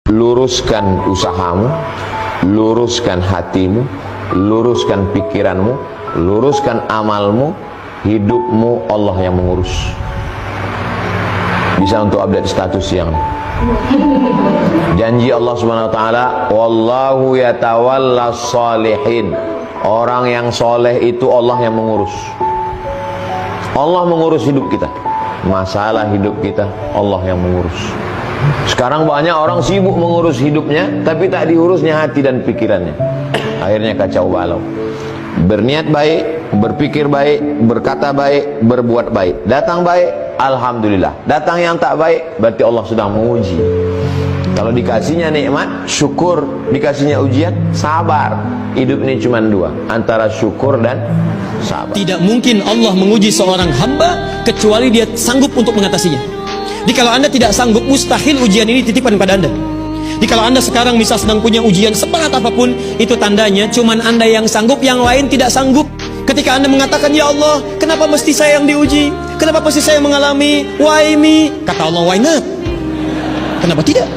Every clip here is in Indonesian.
luruskan usahamu, luruskan hatimu, luruskan pikiranmu, luruskan amalmu, hidupmu Allah yang mengurus. Bisa untuk update status yang janji Allah Subhanahu wa taala, wallahu yatawallas shalihin. Orang yang soleh itu Allah yang mengurus. Allah mengurus hidup kita. Masalah hidup kita Allah yang mengurus. Sekarang banyak orang sibuk mengurus hidupnya, tapi tak diurusnya hati dan pikirannya. Akhirnya kacau balau. Berniat baik, berpikir baik, berkata baik, berbuat baik. Datang baik, alhamdulillah. Datang yang tak baik, berarti Allah sedang menguji. Kalau dikasihnya nikmat, syukur. Dikasihnya ujian, sabar. Hidup ini cuma dua, antara syukur dan sabar. Tidak mungkin Allah menguji seorang hamba kecuali dia sanggup untuk mengatasinya. Jikalau Anda tidak sanggup, mustahil ujian ini titipan pada Anda. Jikalau Anda sekarang misal sedang punya ujian seberat apapun, itu tandanya cuman Anda yang sanggup, yang lain tidak sanggup. Ketika Anda mengatakan, ya Allah, kenapa mesti saya yang diuji? Kenapa mesti saya mengalami? Why me? Kata Allah, why not? Kenapa tidak?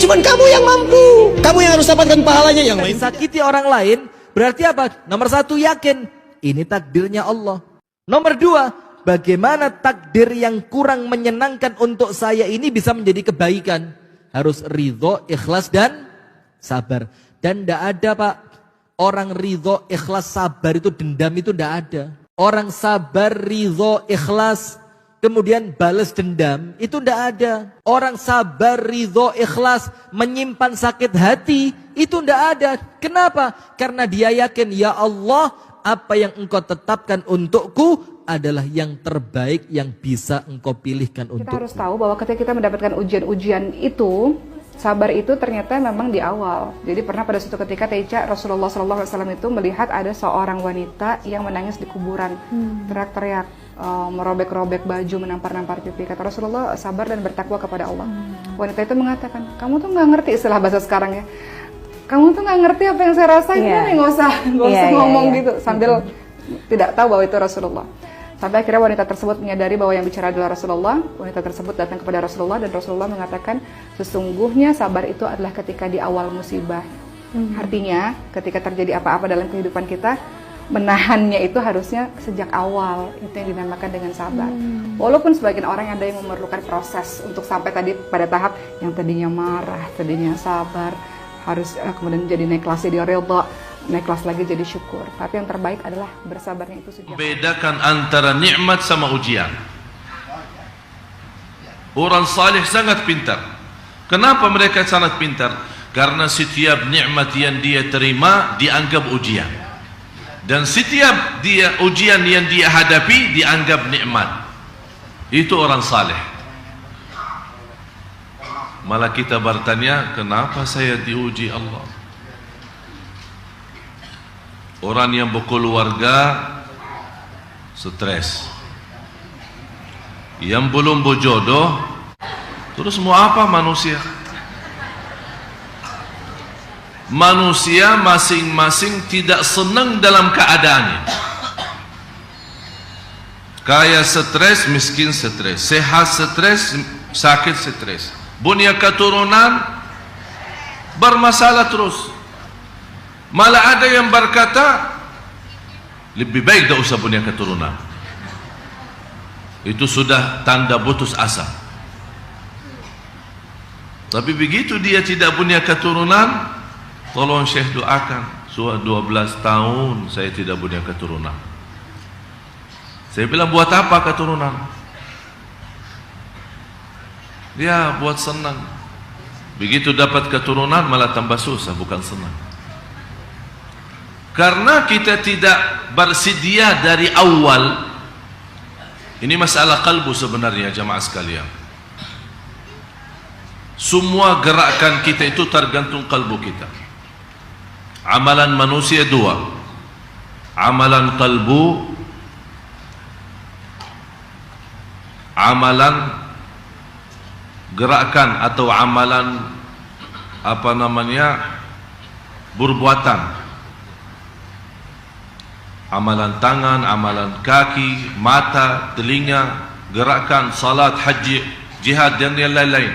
Cuman kamu yang mampu, kamu yang harus dapatkan pahalanya. Yang lain sakiti orang lain, berarti apa? Nomor satu, yakin ini takdirnya Allah. Nomor dua, bagaimana takdir yang kurang menyenangkan untuk saya ini bisa menjadi kebaikan. Harus ridho, ikhlas dan sabar. Dan tidak ada Pak, orang ridho, ikhlas, sabar itu dendam itu tidak ada. Orang sabar, ridho, ikhlas, kemudian balas dendam, itu tidak ada. Orang sabar, ridho, ikhlas, menyimpan sakit hati, itu tidak ada. Kenapa? Karena dia yakin, ya Allah, apa yang engkau tetapkan untukku adalah yang terbaik yang bisa engkau pilihkan untukku. Kita harus tahu bahwa ketika kita mendapatkan ujian-ujian itu, sabar itu ternyata memang di awal. Jadi pernah pada suatu ketika Teica Rasulullah SAW itu melihat ada seorang wanita yang menangis di kuburan, teriak-teriak, merobek-robek baju, menampar-nampar pipi. Kata Rasulullah, sabar dan bertakwa kepada Allah. Wanita itu mengatakan, kamu tuh nggak ngerti istilah bahasa sekarang ya. Kamu tuh nggak ngerti apa yang saya rasain, nggak usah ngomong gitu sambil tidak tahu bahwa itu Rasulullah. Sampai akhirnya wanita tersebut menyadari bahwa yang bicara adalah Rasulullah. Wanita tersebut datang kepada Rasulullah dan Rasulullah mengatakan, sesungguhnya sabar itu adalah ketika di awal musibah. Artinya ketika terjadi apa-apa dalam kehidupan kita, menahannya itu harusnya sejak awal. Itu yang dinamakan dengan sabar. Walaupun sebagian orang ada yang memerlukan proses untuk sampai tadi pada tahap yang tadinya marah, tadinya sabar, harus kemudian jadi naik kelas jadi ridha, naik kelas lagi jadi syukur. Tapi yang terbaik adalah bersabarnya itu sejak. Bedakan antara nikmat sama ujian. Orang saleh sangat pintar. Kenapa mereka sangat pintar? Karena setiap nikmat yang dia terima dianggap ujian. Dan setiap ujian yang dia hadapi dianggap nikmat. Itu orang saleh. Malah kita bertanya, kenapa saya diuji Allah? Orang yang berkeluarga stres, yang belum berjodoh, terus mau apa manusia? Manusia masing-masing tidak senang dalam keadaannya. Kaya stres, miskin stres, sehat stres, sakit stres, punya keturunan bermasalah terus. Malah ada yang berkata, lebih baik tak usah punya keturunan. Itu sudah tanda putus asa. Tapi begitu dia tidak punya keturunan, tolong Syekh doakan. Sudah 12 tahun saya tidak punya keturunan. Saya bilang, buat apa keturunan? Dia buat senang. Begitu dapat keturunan malah tambah susah, bukan senang. Karena kita tidak bersedia dari awal. Ini masalah kalbu sebenarnya jamaah sekalian. Semua gerakan kita itu tergantung kalbu kita. Amalan manusia dua, amalan kalbu, amalan gerakan atau amalan apa namanya perbuatan. Amalan tangan, amalan kaki, mata, telinga, gerakan, salat, haji, jihad dan yang lain-lain.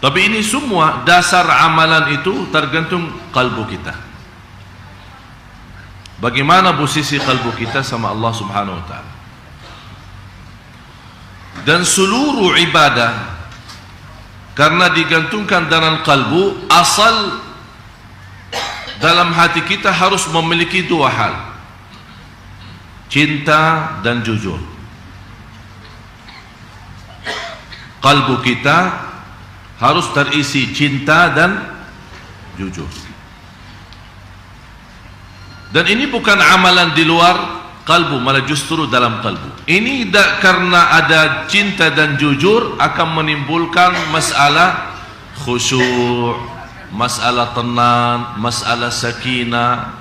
Tapi ini semua dasar amalan itu tergantung kalbu kita. Bagaimana posisi kalbu kita sama Allah Subhanahu wa taala. Dan seluruh ibadah karena digantungkan dalam kalbu, asal dalam hati kita harus memiliki dua hal, cinta dan jujur. Kalbu kita harus terisi cinta dan jujur. Dan ini bukan amalan di luar kalbu, malah justru dalam kalbu. Ini karena ada cinta dan jujur akan menimbulkan masalah khusyuk, masalah tenang, masalah sakinah,